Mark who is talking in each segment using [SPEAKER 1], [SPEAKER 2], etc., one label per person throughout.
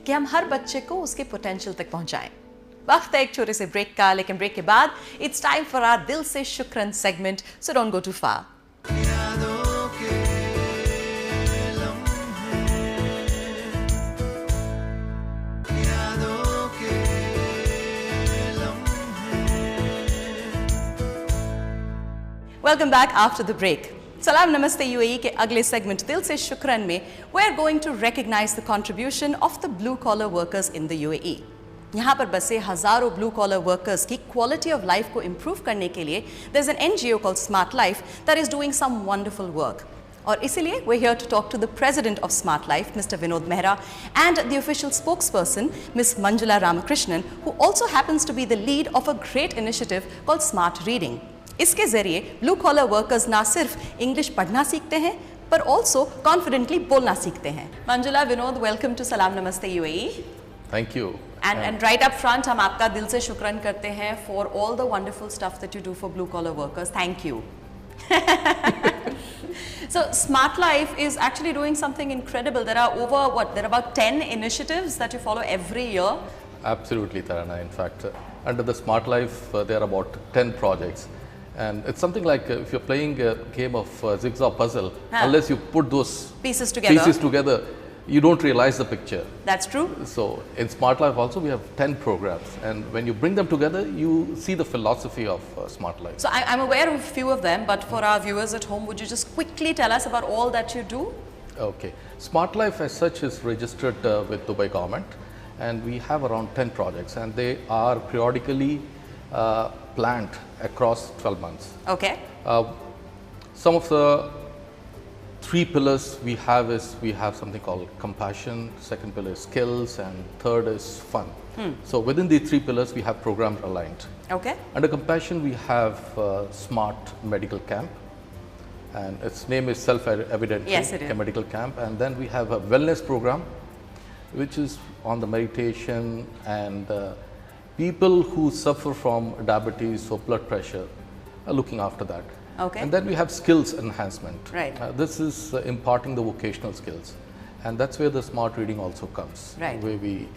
[SPEAKER 1] कि हम हर बच्चे को उसके पोटेंशियल तक पहुंचाएं। वक्त है एक छोटे से ब्रेक का, लेकिन ब्रेक के बाद इट्स टाइम फॉर आवर दिल से शुक्रन segment, so don't go too far. Welcome back after the break. Salam Namaste UAE के अगले सेगमेंट दिल से शुक्रन में we are going to recognize the contribution of the blue collar workers in the UAE. यहाँ पर बसे हजारों blue collar workers की quality of life को improve करने के लिए there's an NGO called Smart Life that is doing some wonderful work. और इसीलिए we're here to talk to the president of Smart Life, Mr. Vinod Mehra, and the official spokesperson, Ms. Manjula Ramakrishnan, who also happens to be the lead of a great initiative called Smart Reading. इसके जरिए blue collar workers ना सिर्फ English पढ़ना सीखते हैं पर also confidently बोलना सीखते हैं। Manjula, Vinod, welcome to Salaam Namaste UAE.
[SPEAKER 2] Thank you.
[SPEAKER 1] And right up front हम आपका दिल से शुक्रन करते हैं for all the wonderful stuff that you do for blue collar workers. Thank you. So Smart Life is actually doing something incredible. There are about 10 initiatives that you follow every year.
[SPEAKER 2] Absolutely, Tarana. In fact, under the Smart Life, there are about 10 projects. And it's something like if you're playing a game of jigsaw puzzle, unless you put those
[SPEAKER 1] pieces together,
[SPEAKER 2] you don't realize the picture.
[SPEAKER 1] That's true.
[SPEAKER 2] So in Smart Life also we have 10 programs, and when you bring them together, you see the philosophy of Smart Life.
[SPEAKER 1] So I'm aware of a few of them, but for our viewers at home, would you just quickly tell us about all that you do?
[SPEAKER 2] Okay. Smart Life as such is registered with Dubai government, and we have around 10 projects, and they are periodically planned across 12 months.
[SPEAKER 1] Okay.
[SPEAKER 2] Some of the 3 pillars we have is we have something called compassion, second pillar is skills, and third is fun. So within the 3 pillars we have programs aligned.
[SPEAKER 1] Okay.
[SPEAKER 2] Under compassion we have Smart Medical Camp, and its name is self-evident.
[SPEAKER 1] Yes, it is.
[SPEAKER 2] A medical camp. And then we have a wellness program which is on the meditation and people who suffer from diabetes or blood pressure are looking after that.
[SPEAKER 1] Okay.
[SPEAKER 2] And then we have skills enhancement.
[SPEAKER 1] Right.
[SPEAKER 2] This is imparting the vocational skills, and that's where the smart reading also comes.
[SPEAKER 1] Right.
[SPEAKER 2] Where we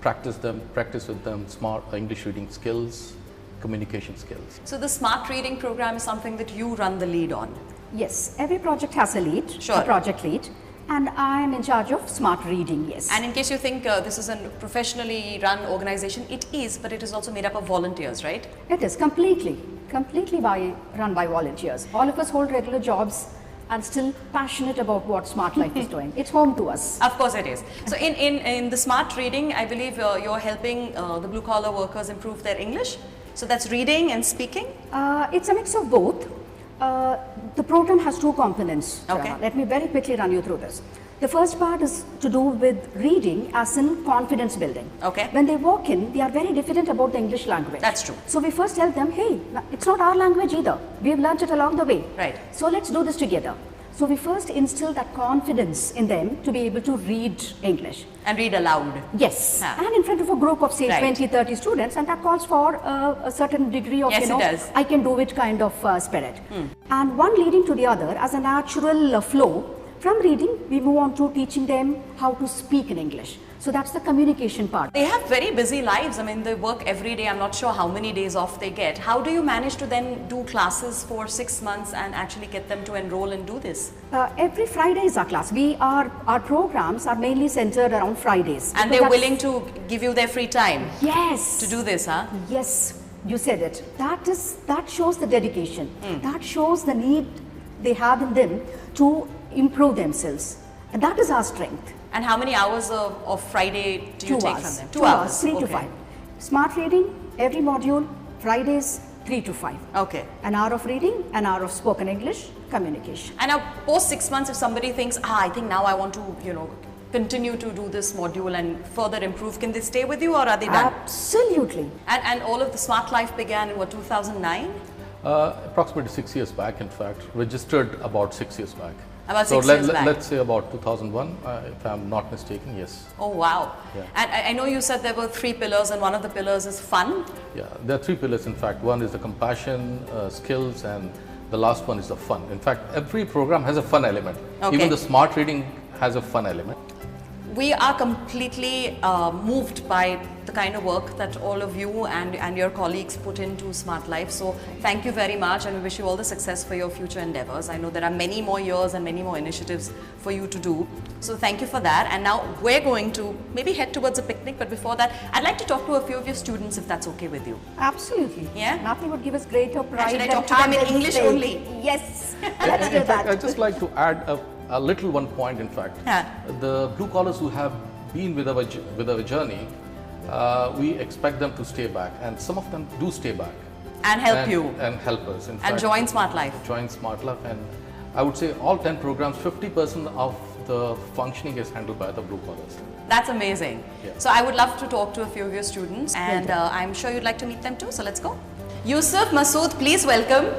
[SPEAKER 2] practice with them smart English reading skills, communication skills.
[SPEAKER 1] So the smart reading program is something that you run the lead on.
[SPEAKER 3] Yes, every project has a lead,
[SPEAKER 1] Sure.
[SPEAKER 3] a project lead. And I am in charge of smart reading, yes.
[SPEAKER 1] And in case you think this is a professionally run organization, it is, but it is also made up of volunteers, right?
[SPEAKER 3] It is completely run by volunteers. All of us hold regular jobs and still passionate about what Smart Life is doing. It's home to us.
[SPEAKER 1] Of course it is. So in the smart reading, I believe you're helping the blue collar workers improve their English. So that's reading and speaking?
[SPEAKER 3] It's a mix of both. The program has 2 components.
[SPEAKER 1] Okay.
[SPEAKER 3] Let me very quickly run you through this. The first part is to do with reading as in confidence building.
[SPEAKER 1] Okay.
[SPEAKER 3] When they walk in, they are very diffident about the English language.
[SPEAKER 1] That's true.
[SPEAKER 3] So we first tell them, hey, it's not our language either. We've learned it along the way.
[SPEAKER 1] Right.
[SPEAKER 3] So let's do this together. So we first instill that confidence in them to be able to read English.
[SPEAKER 1] And read aloud.
[SPEAKER 3] Yes.
[SPEAKER 1] Ah.
[SPEAKER 3] And in front of a group of say
[SPEAKER 1] Right.
[SPEAKER 3] 20, 30 students, and that calls for a certain degree of,
[SPEAKER 1] Yes, it does.
[SPEAKER 3] I can do it kind of spirit. And one leading to the other as a natural flow. From reading, we move on to teaching them how to speak in English. So that's the communication part.
[SPEAKER 1] They have very busy lives. I mean, they work every day. I'm not sure how many days off they get. How do you manage to then do classes for 6 months and actually get them to enroll and do this?
[SPEAKER 3] Every Friday is our class. Our programs are mainly centered around Fridays.
[SPEAKER 1] And they're willing to give you their free time
[SPEAKER 3] Yes.
[SPEAKER 1] to do this, huh?
[SPEAKER 3] Yes, you said it. That shows the dedication. That shows the need they have in them to improve themselves. And that is our strength.
[SPEAKER 1] And how many hours of Friday do you
[SPEAKER 3] 2
[SPEAKER 1] take
[SPEAKER 3] hours.
[SPEAKER 1] from them?
[SPEAKER 3] 2 hours, 3 to
[SPEAKER 1] Okay.
[SPEAKER 3] 5. Smart reading, every module, Fridays, 3 to 5.
[SPEAKER 1] Okay.
[SPEAKER 3] An hour of reading, an hour of spoken English, communication.
[SPEAKER 1] And now, post 6 months, if somebody thinks, I think now I want to, continue to do this module and further improve, can they stay with you or are they done?
[SPEAKER 3] Absolutely.
[SPEAKER 1] And all of the Smart Life began in what, 2009?
[SPEAKER 2] Approximately 6 years back, in fact, registered about 6 years back.
[SPEAKER 1] About
[SPEAKER 2] so
[SPEAKER 1] 6 years back.
[SPEAKER 2] Let's say about 2001, if I'm not mistaken, yes.
[SPEAKER 1] Oh, wow.
[SPEAKER 2] Yeah.
[SPEAKER 1] And I know you said there were 3 pillars and one of the pillars is fun.
[SPEAKER 2] Yeah, there are 3 pillars, in fact. One is the compassion, skills, and the last one is the fun. In fact, every program has a fun element.
[SPEAKER 1] Okay.
[SPEAKER 2] Even the smart reading has a fun element.
[SPEAKER 1] we are completely moved by the kind of work that all of you and your colleagues put into Smart Life. So thank you very much, and we wish you all the success for your future endeavors. I know there are many more years and many more initiatives for you to do. So thank you for that. And now we're going to maybe head towards a picnic, but before that, I'd like to talk to a few of your students, if that's okay with you.
[SPEAKER 3] Absolutely.
[SPEAKER 1] Yeah?
[SPEAKER 3] Nothing would give us greater pride
[SPEAKER 1] Should I
[SPEAKER 3] than
[SPEAKER 1] talk to them in
[SPEAKER 3] having
[SPEAKER 1] English
[SPEAKER 3] stage.
[SPEAKER 1] only?
[SPEAKER 3] Yes. Let's do
[SPEAKER 2] In fact,
[SPEAKER 3] that.
[SPEAKER 2] I'd just like to add a little one point, in fact.
[SPEAKER 1] Yeah.
[SPEAKER 2] The blue collars who have been with our journey, we expect them to stay back, and some of them do stay back.
[SPEAKER 1] And help you.
[SPEAKER 2] And help us. In
[SPEAKER 1] And
[SPEAKER 2] fact,
[SPEAKER 1] join Smart Life.
[SPEAKER 2] Join Smart Life, and I would say all 10 programs, 50% of the functioning is handled by the blue collars.
[SPEAKER 1] That's amazing.
[SPEAKER 2] Yeah.
[SPEAKER 1] So I would love to talk to a few of your students, and I'm sure you'd like to meet them too. So let's go. Yusuf, Masood, please welcome.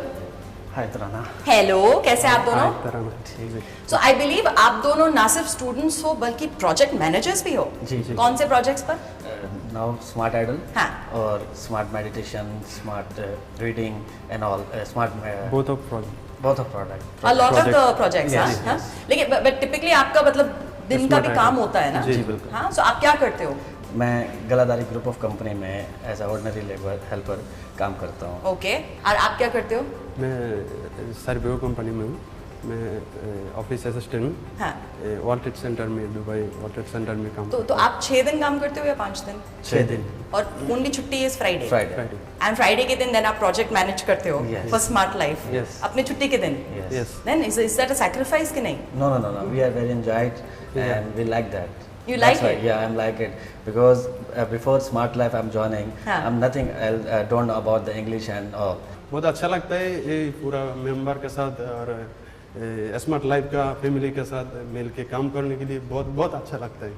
[SPEAKER 4] Hi Tarana
[SPEAKER 1] Hello, कैसे आप दोनों?
[SPEAKER 4] हाय तराना ठीक है
[SPEAKER 1] So I believe आप दोनों ना सिर्फ students हो बल्कि प्रोजेक्ट मैनेजर्स भी हो।
[SPEAKER 4] जी, जी।
[SPEAKER 1] कौन से प्रोजेक्ट्स पर?
[SPEAKER 4] नाउ स्मार्ट आइडल
[SPEAKER 1] हाँ।
[SPEAKER 4] और smart meditation smart reading and all smart
[SPEAKER 5] both of project.
[SPEAKER 4] both of product
[SPEAKER 1] A lot of the
[SPEAKER 5] Project.
[SPEAKER 1] projects,
[SPEAKER 4] Yes,
[SPEAKER 1] हाँ?
[SPEAKER 4] yes.
[SPEAKER 1] लेकिन but typically आपका मतलब दिन का
[SPEAKER 5] Smart
[SPEAKER 1] भी
[SPEAKER 5] idea.
[SPEAKER 1] काम होता है ना?
[SPEAKER 5] जी,
[SPEAKER 4] बिल्कुल।
[SPEAKER 1] हाँ, so आप क्या करते हो?
[SPEAKER 4] मैं गलादारी ग्रुप ऑफ कंपनी में as a ordinary labour helper काम करता हूँ
[SPEAKER 1] ओके, और आप क्या करते हो?
[SPEAKER 5] मैं सर्वियो कंपनी में हूँ। मैं ऑफिस असिस्टेंट हूँ।
[SPEAKER 1] हाँ।
[SPEAKER 5] वर्ल्ड ट्रेड सेंटर में, दुबई वर्ल्ड ट्रेड सेंटर में काम
[SPEAKER 1] तो आप 6 दिन काम करते हो या 5 दिन?
[SPEAKER 4] 6 दिन
[SPEAKER 1] और ओनली छुट्टी is Friday?
[SPEAKER 4] Friday
[SPEAKER 5] Friday.
[SPEAKER 1] And Friday के दिन देन आप प्रोजेक्ट मैनेज करते हो
[SPEAKER 4] Yes.
[SPEAKER 1] For smart life
[SPEAKER 5] Yes.
[SPEAKER 1] अपने छुट्टी के दिन?
[SPEAKER 5] Yes.
[SPEAKER 1] Then is that a sacrifice कि नहीं?
[SPEAKER 4] no we are very enjoyed and we like that
[SPEAKER 1] You
[SPEAKER 4] That's
[SPEAKER 1] like
[SPEAKER 4] why,
[SPEAKER 1] it?
[SPEAKER 4] Yeah, I'm like it because before Smart Life I'm joining.
[SPEAKER 1] हाँ.
[SPEAKER 4] I'm nothing else, don't know about the English and all.
[SPEAKER 5] बहुत अच्छा लगता है ये पूरा member के साथ और स्मार्ट लाइफ का फैमिली के साथ मिल के काम करने के लिए बहुत बहुत अच्छा लगता है।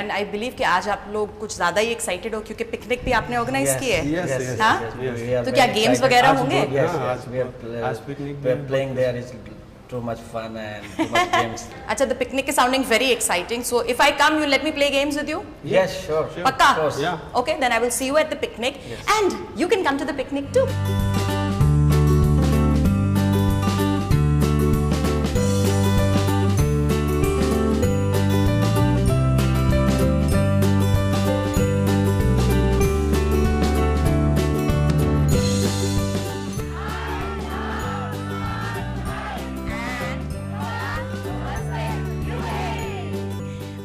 [SPEAKER 1] एंड आई बिलीव कि आज आप लोग कुछ ज्यादा ही एक्साइटेड हो क्योंकि पिकनिक भी आपने ऑर्गेनाइज
[SPEAKER 4] Yes,
[SPEAKER 1] की है।
[SPEAKER 5] Yes,
[SPEAKER 4] yes,
[SPEAKER 5] yes,
[SPEAKER 1] हाँ?
[SPEAKER 4] yes, we are
[SPEAKER 1] तो
[SPEAKER 4] very
[SPEAKER 1] क्या games
[SPEAKER 4] excited.
[SPEAKER 1] वगैरह
[SPEAKER 4] आज
[SPEAKER 1] होंगे?
[SPEAKER 4] Yes,
[SPEAKER 5] हाँ,
[SPEAKER 4] yes, we are
[SPEAKER 5] आज picnic
[SPEAKER 4] we are
[SPEAKER 5] में
[SPEAKER 4] playing there is too much fun and too much games.
[SPEAKER 1] अच्छा, the picnic is sounding very exciting, so if I come you let me play games with you?
[SPEAKER 4] Yes, sure.
[SPEAKER 1] पक्का?
[SPEAKER 4] Of course.
[SPEAKER 5] Yeah.
[SPEAKER 1] Okay, then I will see you at the picnic, and you can come to the picnic too.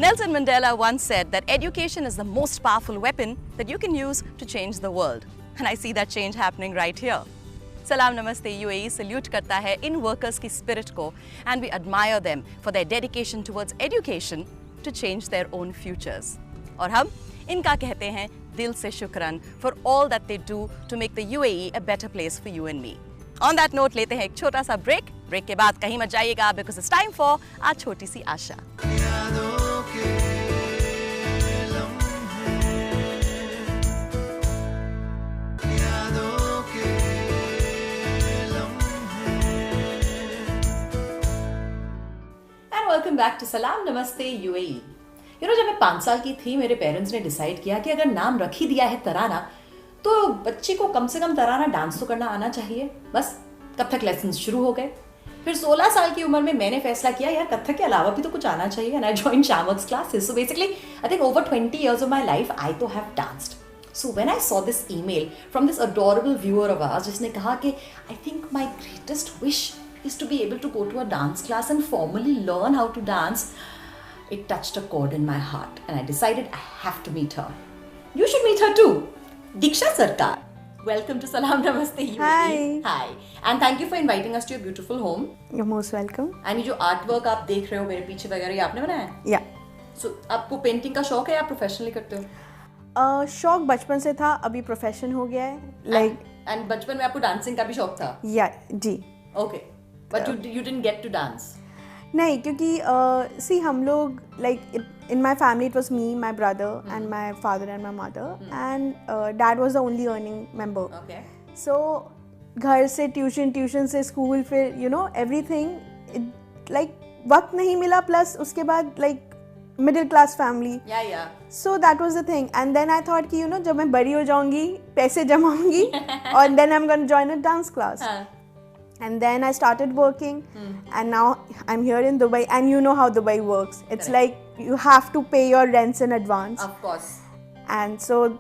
[SPEAKER 1] Nelson Mandela once said that education is the most powerful weapon that you can use to change the world. And I see that change happening right here. Salam Namaste UAE salute करता है इन workers की spirit को, and we admire them for their dedication towards education to change their own futures. और हम इनका कहते हैं दिल से शुक्रान for all that they do to make the UAE a better place for you and me. On that note लेते हैं एक छोटा सा break के बाद कहीं मत जाइएगा because it's time for our छोटी सी आशा. Welcome back to Salaam Namaste UAE. जब मैं 5 साल की थी मेरे पेरेंट्स ने डिसाइड किया कि अगर नाम रख ही दिया है तराना तो बच्चे को कम से कम तराना डांस तो करना आना चाहिए। बस कथक लेसन्स शुरू हो गए। फिर 16 साल की उम्र में मैंने फैसला किया यार कथक के अलावा भी तो कुछ आना चाहिए, and I join Shiamak's classes. So basically I think over 20 years of my life I too have danced. So when I saw this email from this adorable viewer of ours जिसने कहा कि I think my greatest wish is to be able to go to a dance class and formally learn how to dance, it touched a chord in my heart and I decided I have to meet her. You should meet her too. Diksha Sarkar. Welcome to Salam Namaste UAE. Hi. And thank you for inviting us to your beautiful home.
[SPEAKER 6] You're most welcome.
[SPEAKER 1] And ये जो artwork आप देख रहे हो मेरे पीछे वगैरह ये आपने बनाया है?
[SPEAKER 6] Yeah.
[SPEAKER 1] So आपको पेंटिंग का शौक है या प्रोफेशनली करते हो?
[SPEAKER 6] शौक बचपन से था, अभी प्रोफेशन हो गया है. Like
[SPEAKER 1] and बचपन में आपको डांसिंग का भी शौक था?
[SPEAKER 6] yeah, ji.
[SPEAKER 1] Okay. But you didn't get to dance.
[SPEAKER 6] नहीं, क्योंकि see हम लोग like in my family it was me, my brother and my father and my mother and dad was the only earning member.
[SPEAKER 1] Okay.
[SPEAKER 6] So घर से tuition से school फिर you know everything like वक्त नहीं मिला plus उसके बाद like middle class family.
[SPEAKER 1] Yeah.
[SPEAKER 6] So that was the thing and then I thought कि you know जब मैं बड़ी हो जाऊंगी पैसे जमाऊंगी और then I'm going to join a dance class. And then I started working and now I'm here in Dubai and you know how Dubai works. It's like you have to pay your rents in advance.
[SPEAKER 1] Of course.
[SPEAKER 6] And so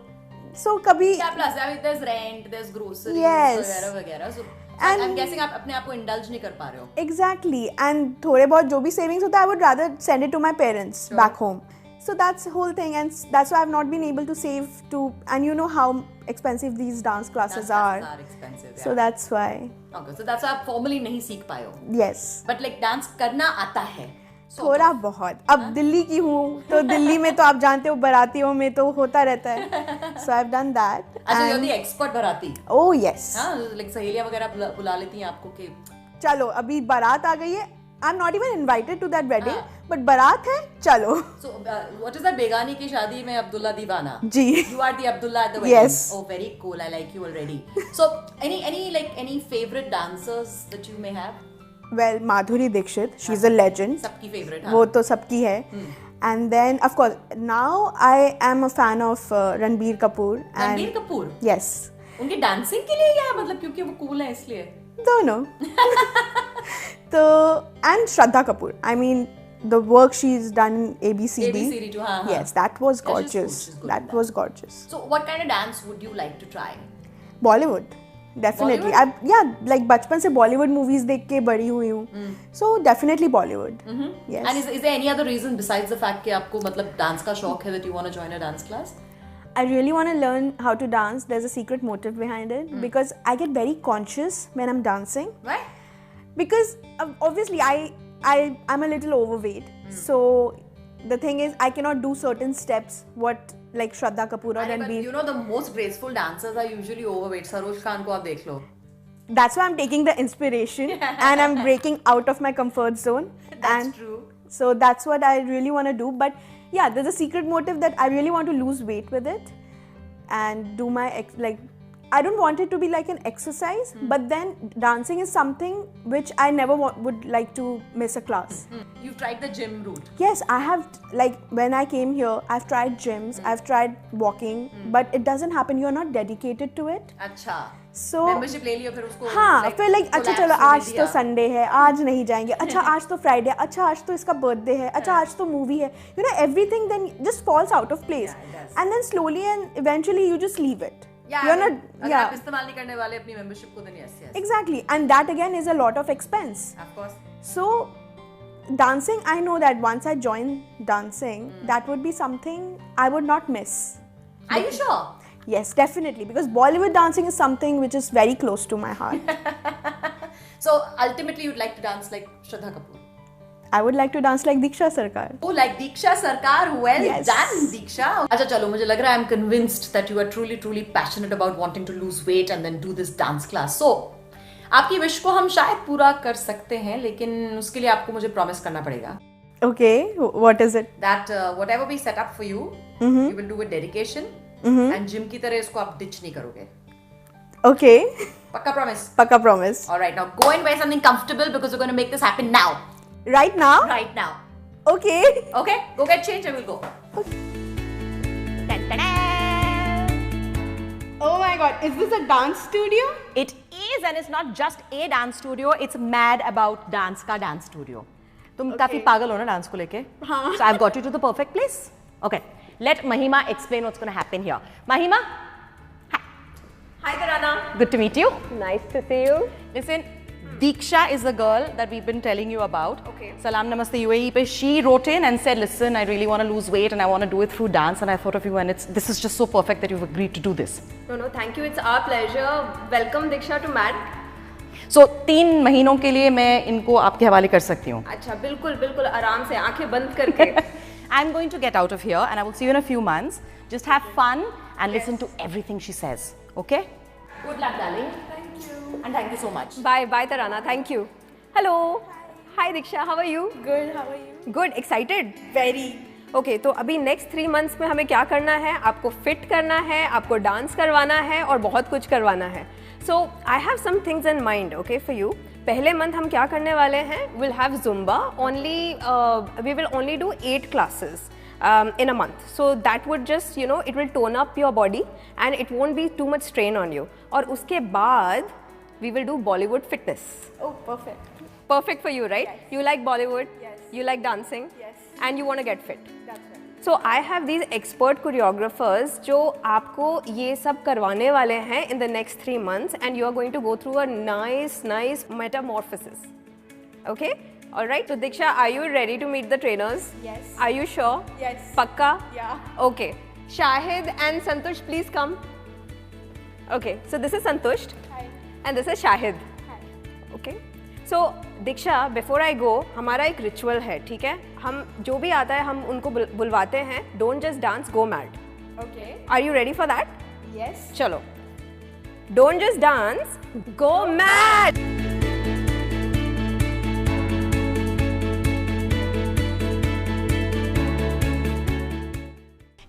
[SPEAKER 6] कभी
[SPEAKER 1] Yeah, plus I mean, there's rent, there's groceries,
[SPEAKER 6] Yes.
[SPEAKER 1] वगैरह वगैरह. So
[SPEAKER 6] And-
[SPEAKER 1] I'm guessing आप अपने आप को indulge नहीं कर पा रहे हो.
[SPEAKER 6] exactly, and थोड़े बहुत जो भी savings होता है, I would rather send it to my parents back home. So that's the whole thing, and that's why I've not been able to save to. And you know how expensive these dance classes are.
[SPEAKER 1] Are expensive. Yeah.
[SPEAKER 6] So that's why.
[SPEAKER 1] Okay, so that's why आप formally नहीं सीख पाए हो.
[SPEAKER 6] Yes.
[SPEAKER 1] But like dance करना आता है.
[SPEAKER 6] थोड़ा बहुत. अब दिल्ली की हूँ तो दिल्ली में तो आप जानते हो बारातियों में तो होता रहता है. So I've done that.
[SPEAKER 1] अच्छा, you're the expert बाराती.
[SPEAKER 6] Oh yes.
[SPEAKER 1] हाँ, like सहेलियाँ वगैरह बुला लेती हैं आपको कि
[SPEAKER 6] चलो अभी बारात आ गई है. I'm not even invited to that wedding, but बारात है, चलो.
[SPEAKER 1] So what is that बेगानी की शादी में अब्दुल्ला दीवाना?
[SPEAKER 6] जी.
[SPEAKER 1] You are the Abdullah at the wedding.
[SPEAKER 6] Yes.
[SPEAKER 1] Oh, very cool. I like you already. So any favorite dancers that you may have?
[SPEAKER 6] Well, Madhuri Dixit, she's a legend.
[SPEAKER 1] सबकी favorite.
[SPEAKER 6] वो तो सबकी है. And then of course now I am a fan of Ranbir Kapoor.
[SPEAKER 1] Ranbir Kapoor.
[SPEAKER 6] Yes.
[SPEAKER 1] उनकी dancing के लिए या मतलब क्योंकि वो कूल है इसलिए?
[SPEAKER 6] दोनों. तो and Shraddha Kapoor. I mean the work she's done in ABCD.
[SPEAKER 1] ABCD too, हाँ, हाँ.
[SPEAKER 6] Yes, that was
[SPEAKER 1] Yeah, she's
[SPEAKER 6] gorgeous.
[SPEAKER 1] good, she's good
[SPEAKER 6] That
[SPEAKER 1] in
[SPEAKER 6] was gorgeous.
[SPEAKER 1] So what kind of dance would you like to try?
[SPEAKER 6] Bollywood. Definitely.
[SPEAKER 1] Bollywood?
[SPEAKER 6] Yeah, like बचपन से Bollywood movies देख के बड़ी हुई हूँ. So definitely Bollywood. Yes.
[SPEAKER 1] And is there any other reason besides the fact कि आपको मतलब डांस का शौक है that you want to join a dance class?
[SPEAKER 6] I really want to learn how to dance. There's a secret motive behind it because I get very conscious when I'm dancing.
[SPEAKER 1] Why?
[SPEAKER 6] Because obviously I'm a little overweight. So the thing is I cannot do certain steps what like Shraddha Kapoor or
[SPEAKER 1] But
[SPEAKER 6] Ranbir.
[SPEAKER 1] you know the most graceful dancers are usually overweight. Saroj Khan को आप देख लो.
[SPEAKER 6] That's why I'm taking the inspiration and I'm breaking out of my comfort zone.
[SPEAKER 1] That's true.
[SPEAKER 6] So that's what I really want to do. But yeah, there's a secret motive that I really want to lose weight with it and do my like I don't want it to be like an exercise, but then dancing is something which I never would like to miss a class.
[SPEAKER 1] You've tried the gym route.
[SPEAKER 6] Yes, I have, like when I came here, I've tried gyms, I've tried walking, but it doesn't happen. You're not dedicated to it.
[SPEAKER 1] अच्छा.
[SPEAKER 6] So
[SPEAKER 1] Membership ले लियो फिर उसको.
[SPEAKER 6] हाँ, फिर like अच्छा
[SPEAKER 1] collapse
[SPEAKER 6] चलो
[SPEAKER 1] होने
[SPEAKER 6] आज
[SPEAKER 1] दिया.
[SPEAKER 6] तो संडे है, आज नहीं जाएंगे. अच्छा आज तो फ्राइडे, अच्छा आज तो इसका बर्थडे है, अच्छा आज तो मूवी है. You know, everything then just falls out of place,
[SPEAKER 1] Yeah, it does.
[SPEAKER 6] and then slowly and eventually you just leave it.
[SPEAKER 1] Yeah,
[SPEAKER 6] You're not.
[SPEAKER 1] अगर आप
[SPEAKER 6] Yeah,
[SPEAKER 1] इस्तेमाल नहीं करने वाले अपनी membership को then yes, yes.
[SPEAKER 6] exactly, and that again is a lot of expense.
[SPEAKER 1] Of course.
[SPEAKER 6] So dancing, I know that once I join dancing, that would be something I would not miss.
[SPEAKER 1] Are you sure?
[SPEAKER 6] Yes, definitely, because Bollywood dancing is something which is very close to my heart.
[SPEAKER 1] So ultimately you'd like to dance like Shraddha Kapoor.
[SPEAKER 6] I would like to dance like Diksha Sarkar.
[SPEAKER 1] Oh, like Diksha Sarkar. Well
[SPEAKER 6] Yes.
[SPEAKER 1] done, Diksha. अच्छा चलो, मुझे लग रहा है I'm convinced that you are truly passionate about wanting to lose weight and then do this dance class. So आपकी wish को हम शायद पूरा कर सकते हैं, लेकिन उसके लिए आपको मुझे प्रॉमिस करना पड़ेगा
[SPEAKER 6] Okay, what is it?
[SPEAKER 1] that whatever we set up for you, you will do with dedication and gym की तरह इसको आप ditch नहीं करोगे.
[SPEAKER 6] Okay,
[SPEAKER 1] पक्का promise?
[SPEAKER 6] Paka promise.
[SPEAKER 1] Alright, now go and wear something comfortable because we're going to make this happen now.
[SPEAKER 6] Right now?
[SPEAKER 1] Right now.
[SPEAKER 6] Okay.
[SPEAKER 1] Okay, go get changed and we'll go.
[SPEAKER 6] Oh my god, is this a dance studio?
[SPEAKER 1] It is, and it's not just a dance studio, it's mad about dance का dance studio. तुम काफी पागल हो ना dance को लेके? हाँ. So I've got you to the perfect place. Okay, let Mahima explain what's going to happen here. Mahima, hi.
[SPEAKER 7] Hi Tarana.
[SPEAKER 1] Good to meet you.
[SPEAKER 7] Nice to see you.
[SPEAKER 1] Listen, Diksha is the girl that we've been telling you about.
[SPEAKER 7] Okay.
[SPEAKER 1] Salam Namaste UAE pe she wrote in and said, listen, I really want to lose weight and I want to do it through dance, and I thought of you, and this is just so perfect that you've agreed to do this.
[SPEAKER 7] No, thank you. It's our pleasure. Welcome Diksha to MAD.
[SPEAKER 1] So 3 महीनों के लिए मैं इनको आपके हवाले कर सकती हूँ.
[SPEAKER 7] अच्छा, बिल्कुल आराम से आंखें बंद करके.
[SPEAKER 1] I'm going to get out of here and I will see you in a few months. Just have fun and listen to everything she says. Okay? Good luck, darling. Thank you. And thank you so much.
[SPEAKER 7] Bye Tarana. Thank you. Hello. Hi Diksha. How are you?
[SPEAKER 6] Good, how are you?
[SPEAKER 7] Good. Excited?
[SPEAKER 6] Very.
[SPEAKER 7] Okay तो अभी next 3 months में हमें क्या करना है, आपको fit करना है, आपको डांस करवाना है और बहुत कुछ करवाना है. So I have some things in mind okay for you. पहले मंथ हम क्या करने वाले हैं, will have zumba only, we will only do 8 classes in a month, so that would just it will tone up your body and it won't be too much strain on you. और उसके बाद we will do Bollywood fitness.
[SPEAKER 6] Oh, perfect.
[SPEAKER 7] Perfect for you, right? Yes. You like Bollywood?
[SPEAKER 6] Yes.
[SPEAKER 7] You like dancing?
[SPEAKER 6] Yes.
[SPEAKER 7] and you want to get fit. So I have these expert choreographers जो आपको ये सब करवाने वाले हैं in the next 3 months, and you are going to go through a nice metamorphosis. Okay? All right. So Diksha, are you ready to meet the trainers?
[SPEAKER 6] Yes.
[SPEAKER 7] Are you sure?
[SPEAKER 6] Yes.
[SPEAKER 7] Pakka?
[SPEAKER 6] Yeah.
[SPEAKER 7] Okay. Shahid and Santush, please come. Okay. So this is Santush.
[SPEAKER 6] Hi.
[SPEAKER 7] And this is Shahid.
[SPEAKER 6] Hi.
[SPEAKER 7] Okay. So Diksha, before I go, हमारा एक ritual है, ठीक है? हम जो भी आता है हम उनको बुलवाते हैं. Don't just dance, go mad.
[SPEAKER 6] Okay.
[SPEAKER 7] Are you ready for that?
[SPEAKER 6] Yes.
[SPEAKER 7] चलो. Don't just dance, go mad.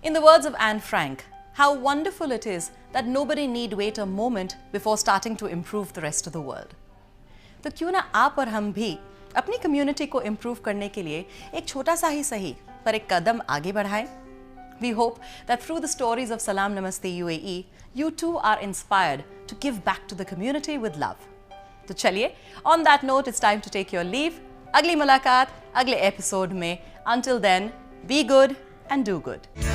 [SPEAKER 1] In the words of Anne Frank, how wonderful it is that nobody need wait a moment before starting to improve the rest of the world. तो क्यों ना आप और हम भी अपनी community को improve करने के लिए एक छोटा सा ही सही पर एक कदम आगे बढ़ाएं? We hope that through the stories of Salam Namaste UAE, you too are inspired to give back to the community with love. तो चलिए, on that note, it's time to take your leave. अगली मुलाकात अगले episode में. Until then, be good and do good.